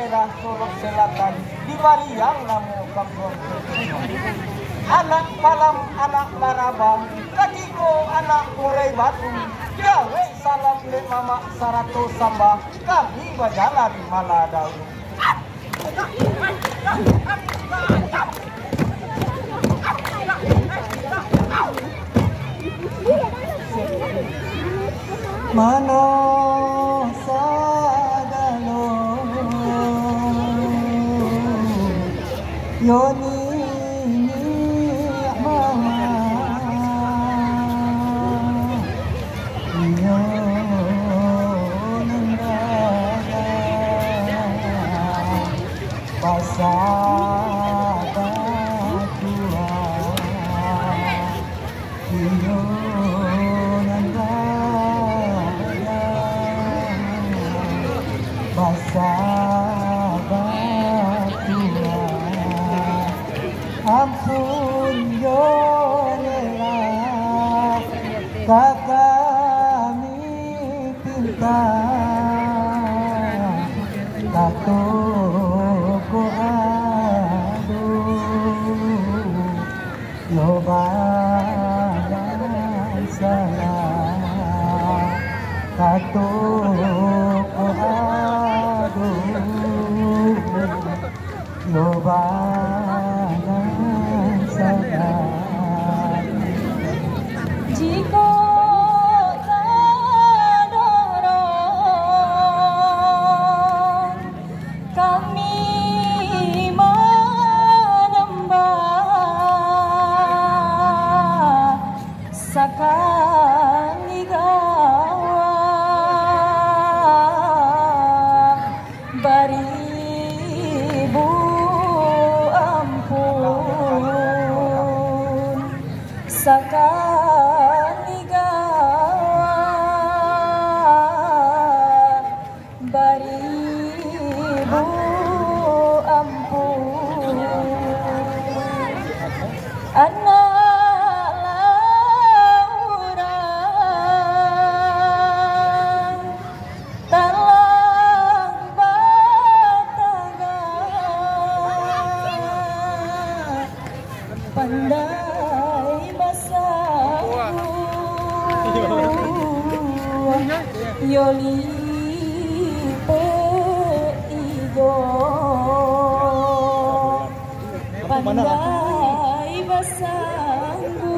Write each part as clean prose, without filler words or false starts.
daerah Solok Selatan di Bariang namo kampung. Anak Palam, anak Laraba, kakiku anak Murai Batu, gawe salam le mama Sarato Samba, kami berjalan Maladau. Mano sadalo yoni mama yonanda pasada tua yonanda ampun yolela kami pinta tatoko aduh lobanan salah tatoko aduh lobanan salah jika terdorong kami menembak sakali gawa baribu ampun sakali gawa baribu ampun anak laurang talang bataga pandai masaku yoli peigo pandai masaku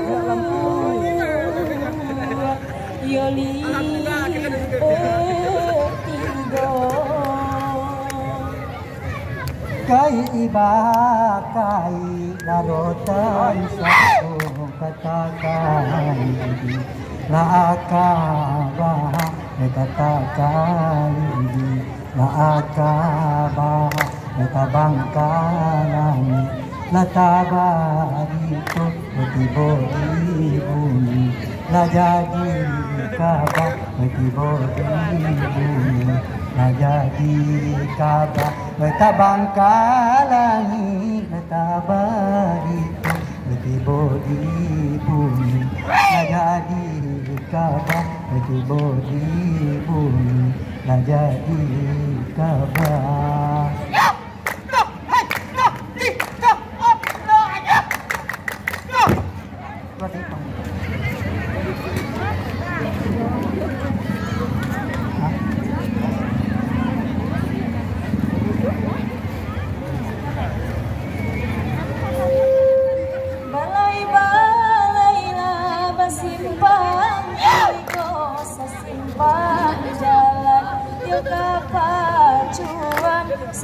yoli peigo kai iba kai larotan satu katakan la akaba katakan la akaba katabangkalan la tabarito bumi la jadi kaba bumi la jadi kaba katabangkalan la tabarito bumi la jadi kaba bumi la jadi kaba.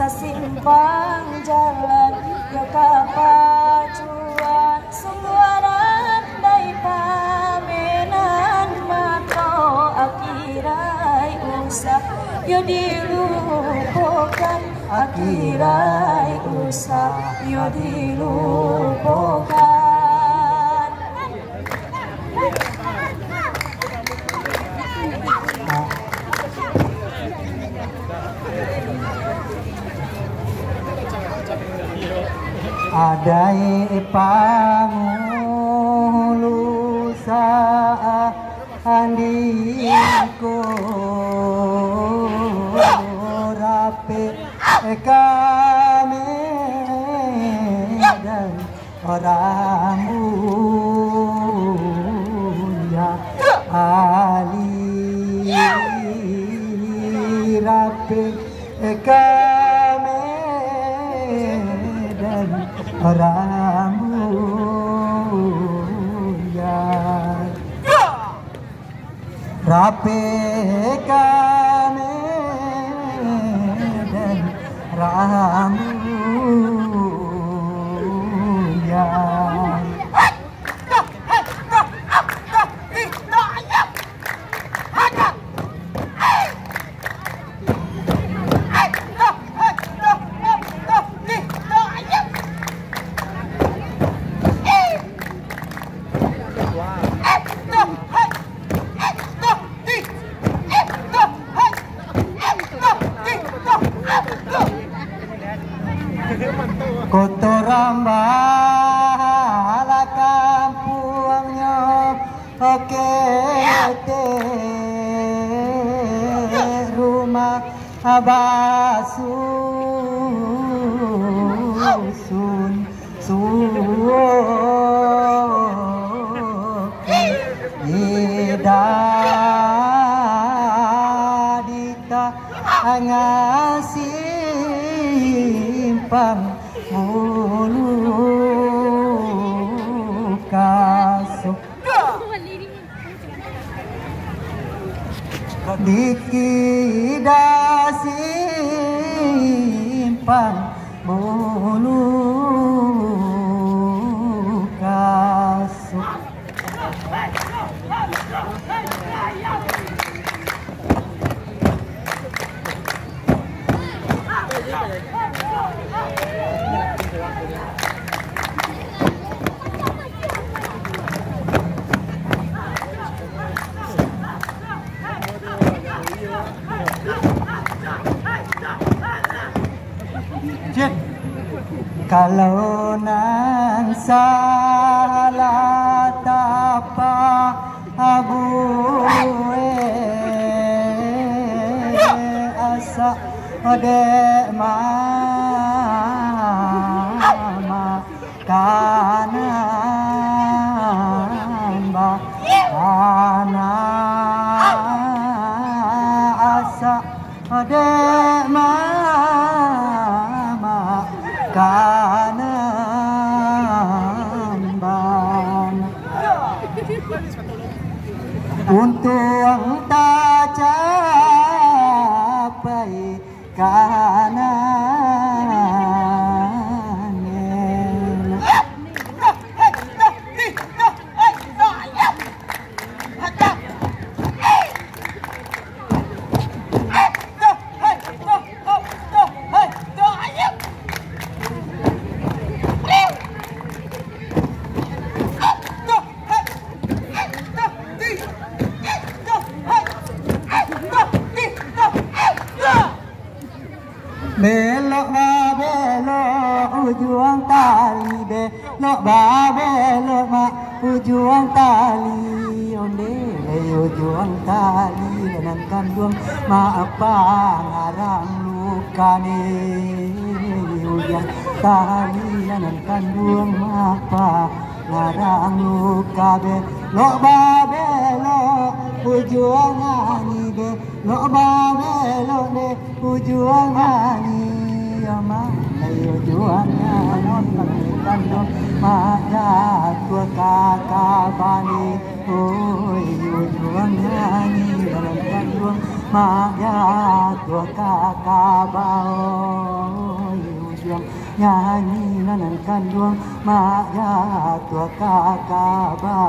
Sasimpang jalan yo kapacuan sungguaran dai pamenan mato akirai usah yo dilupakan akirai usah yo dilupakan. Adai pangulu sa andiko rapi eka rapi kami dan rambuyan rapi kami dan rambuyan Kotorambala kampungnya oke rumah abasusun idadita ngasimpang mulu kasuk dikidasi simpang mulu kasuk kalau nan salah tapa abue asa ode mama kanan ba ana asa ode mama kanamban untung tak capai kanan belok ba belok ujung tali belok ba belok ma ujung tali onde ujung tali dan kandung ma apa ngarang lukane ujung tali dan kandung ma apa ngarang luka belok ba belok ujung ani belok ba belok de ujung ani ama ujung ani kandung mada tua kakak bani oi ujung ani dalam kandung mada tua kakak baoi ujung nyanyi dalam kandung mada tua kakak ba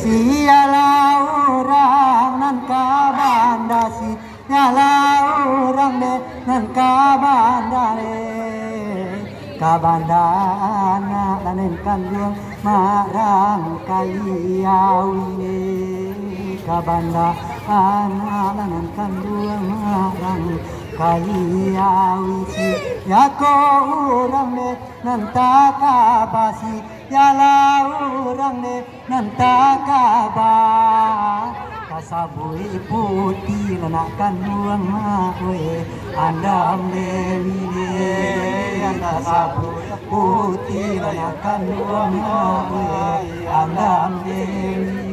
sialah orang nan kabanda sialah orang de nan kabanda kabanda anak lanen kandung marang kaliawi kabanda anak lanen kandung marang kaliawi ya ko orang de nan takabasi yalah orang de nan takabah kasabui putih lenakan buang mawe andam dewi kasabui putih anakan luang andam Dewi.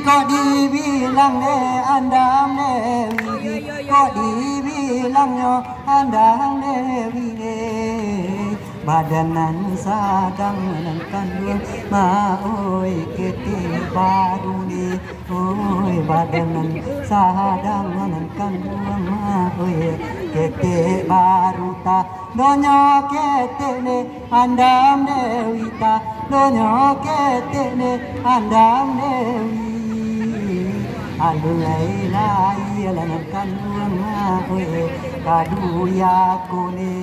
Kok dibilang andam Dewi, kok dibilangnya andam Dewi, badanan sadang menangkan dua maoi kete baru ni, oi badanan sadang menangkan dua maoi kete baru ta, donya kete ne andam Dewi ta, donya kete ne andam Dewi. Alulai lai lanangkan dua maoi kadu yakune.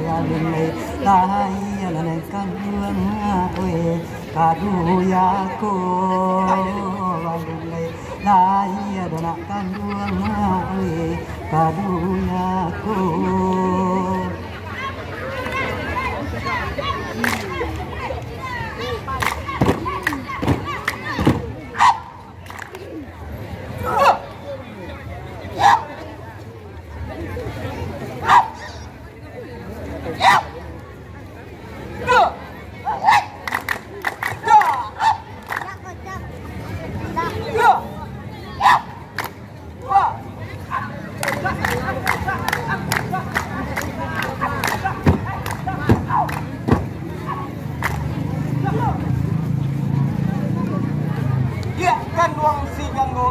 Alulai lai lanangkan dua maoi kadu yako. Alulai lai lanangkan dua maoi kadu yako.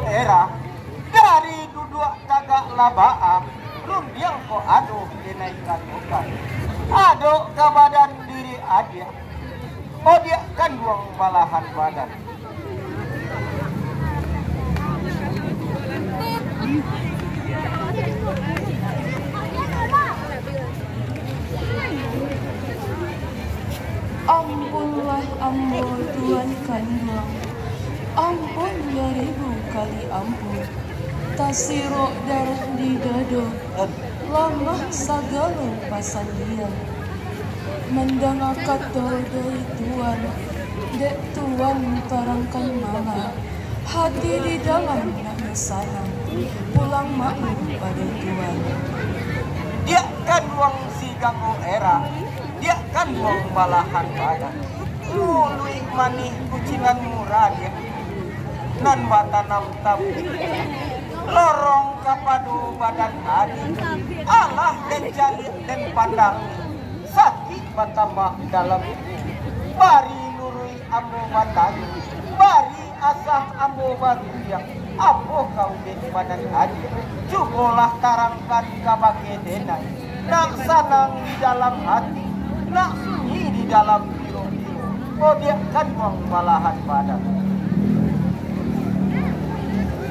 Era dari duduk kagak labaa rumbiang ko aduh dinaikkan bukan aduh ke badan diri aja oh dia kan buang balahan badan ampunlah ampun Tuhan kandung, ampun ya ribu kali ampun, tasiro darah di dado, lamah sagalo pasalian, mendangakat dari Tuhan, dek Tuhan tarangkan mana, hati di dalam nak sana, pulang maklum pada Tuhan. Dia kan uang si ganggu era, dia kan uang balahan badan, lui manih kucingan murah dia. Nan batanam tabu lorong kapadu badan adi Allah dan jali dan pandang sakit batambah dalam bari nurui ambo batani bari asah ambo baru yang apo kau den badan adi cukulah tarangkan kabake denai nak sanang di dalam hati nak sunyi di dalam biru-biru oh dia kan uang balahan badan.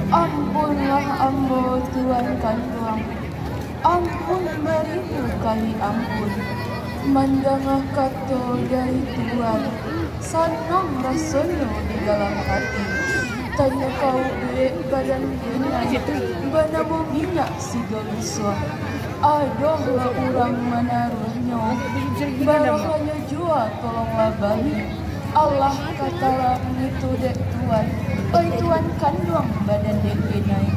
Ampunlah ambo Tuhan kandung, ampun beribu kali ampun, mandangah kato dari Tuhan, sanang rasanya di dalam hati, tanya kau badan binai, banamu minyak si geliswa, adohlah orang menaruhnya, barangnya jua tolonglah bagi, Allah katalah itu dek Tuhan. Oi Tuhan kandung badan dek binai.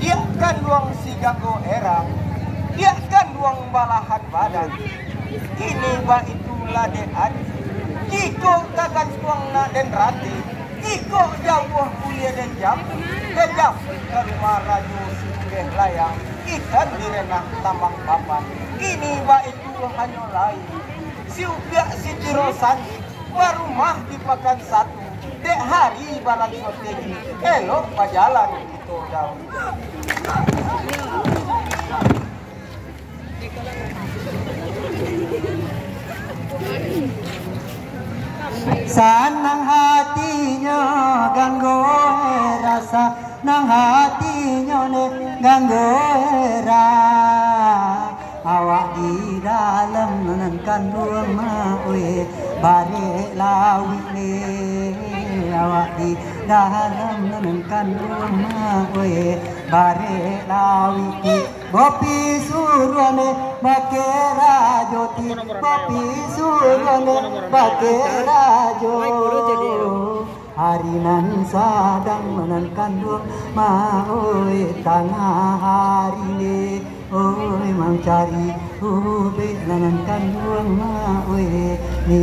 Dia kandung si ganggu era, dia kandung balahan badan. Ini ba itulah dek adi. Iko kagan tuang na den rati. Iko jauh kuliah den jam. Kejam ke rumah raju si kuliah layang. Ikan direnah tambang papan. Ini ba itu hanya lain. Si upiak si tirosan. Warumah dipakan satu. Dek hari barang strategi elok pajalan gitu jauh. Sanang hatinya ganggu rasa, nang hatinya ne ganggu awak di dalam menangkan rumah bare lawi ne. Awak di dalam menangkan rumah bare lawi bopi suruhane bakera joti kopi sugone bakera jo harinan sadang menankan duang maoi tengah hari ni oi mencari ube menankan duang maoi ni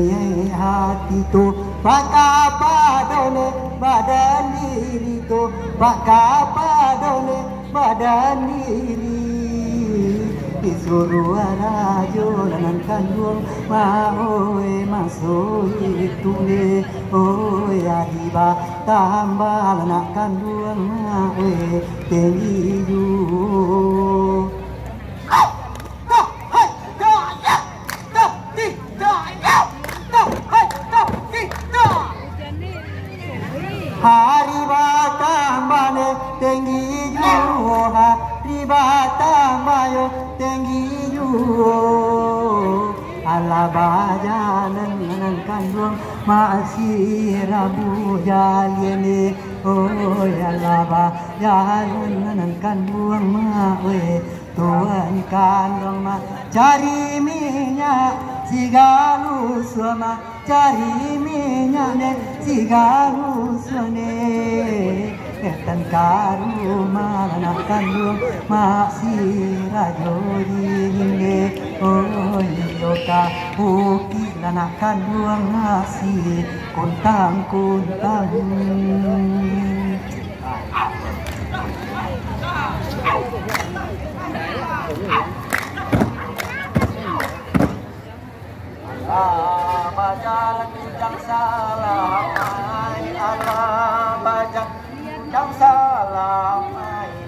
hati tu baka padone badan diri tu baka padone badan diri disuruh rajo dengan kandung maoi masuk itu ne oi adiba tambah anak kandung maoi tinggi ju hari batambah ne tinggi ju hari batambah yo tinggi ju ala bajalan dengan kandung masih rabu jalini oh ala bajalan dengan kandung mawe tuan kandung ma cari minyak sigalu suama cari minyak ne sigalu suane etan karu mana kandung masih rajo dingin oh yoka uki lana kandung masih kuntang Allah bajalan jang salam Allah bajak jang salam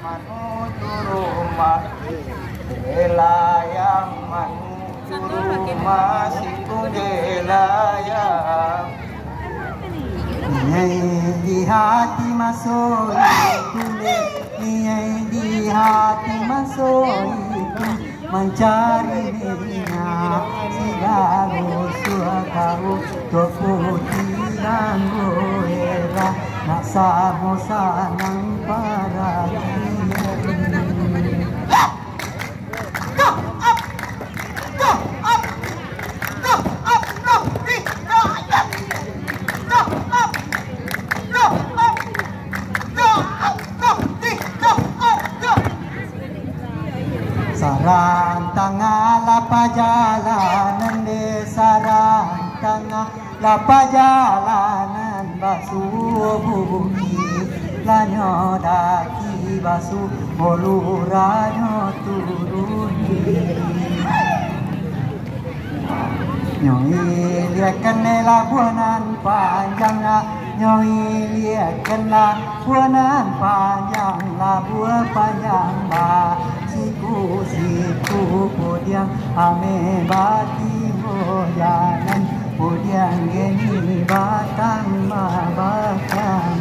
manuju rumah Delayang manuju rumah siku delayang di hati masuk itu di hati masuk itu mencari minyak sigalu suakaru toputiran goera nak samo sanang para sarang tengah lapa jalanan de sarang tengah lapa jalanan basuh bumi lanyo daki basuh moluranyo turuni nyoi liakan labuanan panjang nyoi liakan labuanan panjang labuan panjang siku podiang ame bati bojanan podiang geni batang mabakan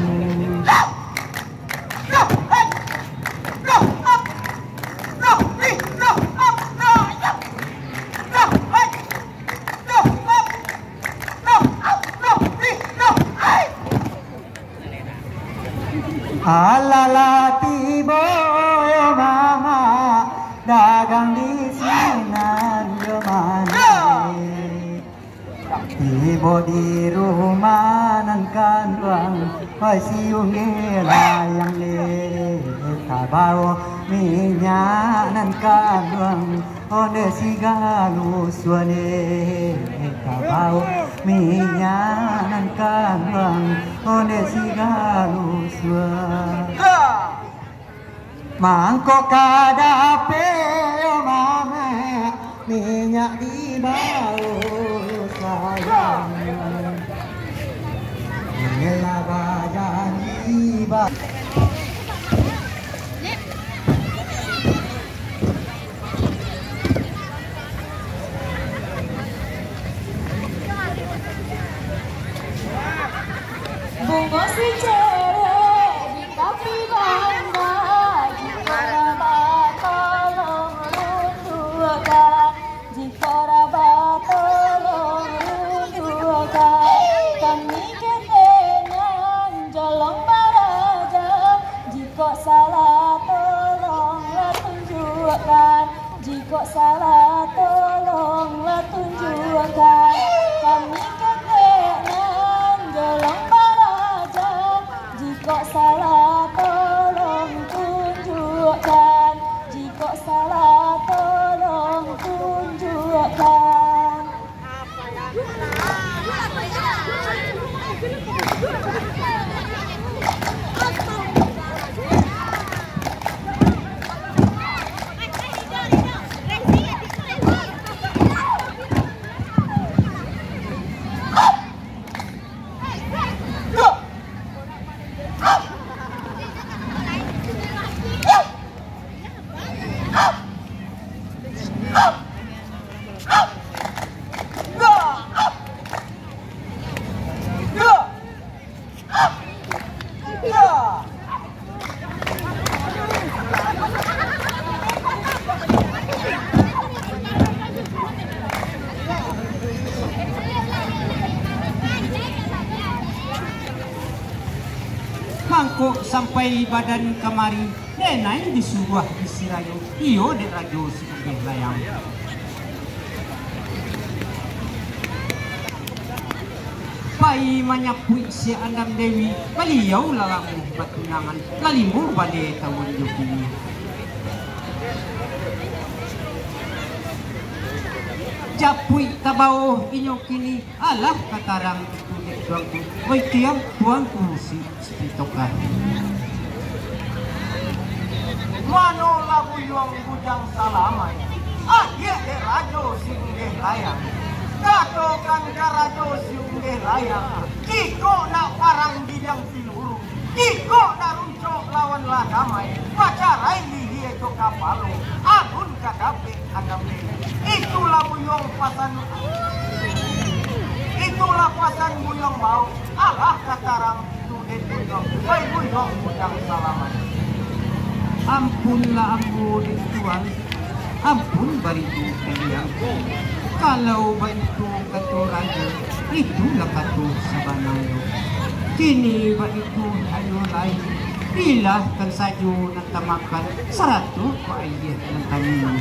alala tibo mama dagang di sinan gemane tibo di rumah nan kandang pasiung layang le tabao minyak nan kandang onde sigalu suane tabao minyak nan kandang onde sigalu suane mangkok kadape mama minyak di bau sayang nela bajan di bau bunga si cere di kapi banda jika rabat tolong runtuhkan jika rabat tolong runtuhkan kami ketenang jolong baraja jika salah tolonglah tunjukkan jika salah mangko sampai badan kamari denai disuguh disirayo iyo de rajo si layang. Pai manyapui si Andam Dewi baliau lalamu batunangan lalimur bade tawon jokini. Japui tabao inyo kini alah katarang tunik tuangku oi tiang tuangku si spitoka. Mano labu yung bujang salamay ye de rajo singgih layang kato kan karajo singgih layang kiko na parang bidang siluru kiko na runcok lawan ladamay pacaray lihi ito kapalo agun kadapi adamay. Itulah buyong pasan buyong mau alah katarang tudet buyong baik buyong bujang salaman. Ampunlah ambo di tuan, ampun baritu kalian. Kalau baritu katu raja, itulah katu sabanayo. Kini baritu ayo lain, bila kan sajo ng tamakan, saratu ko ayat ng tanin.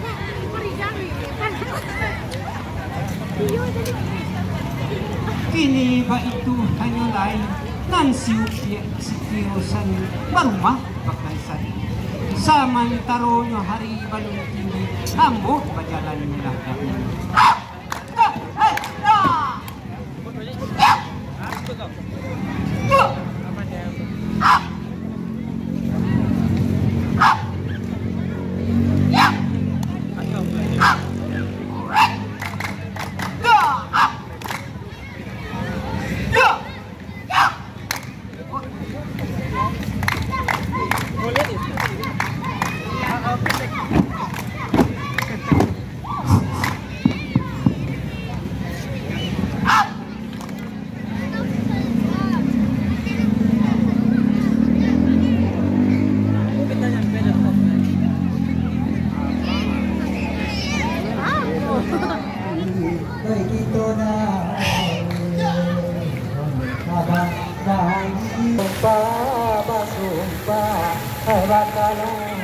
Kini baritu ayo lain, nan siusan barumah bakaisan. Samantaro nyo hari balong tinggi ambo bajalan nila dahulu. Sumpah, basumpah, bakalan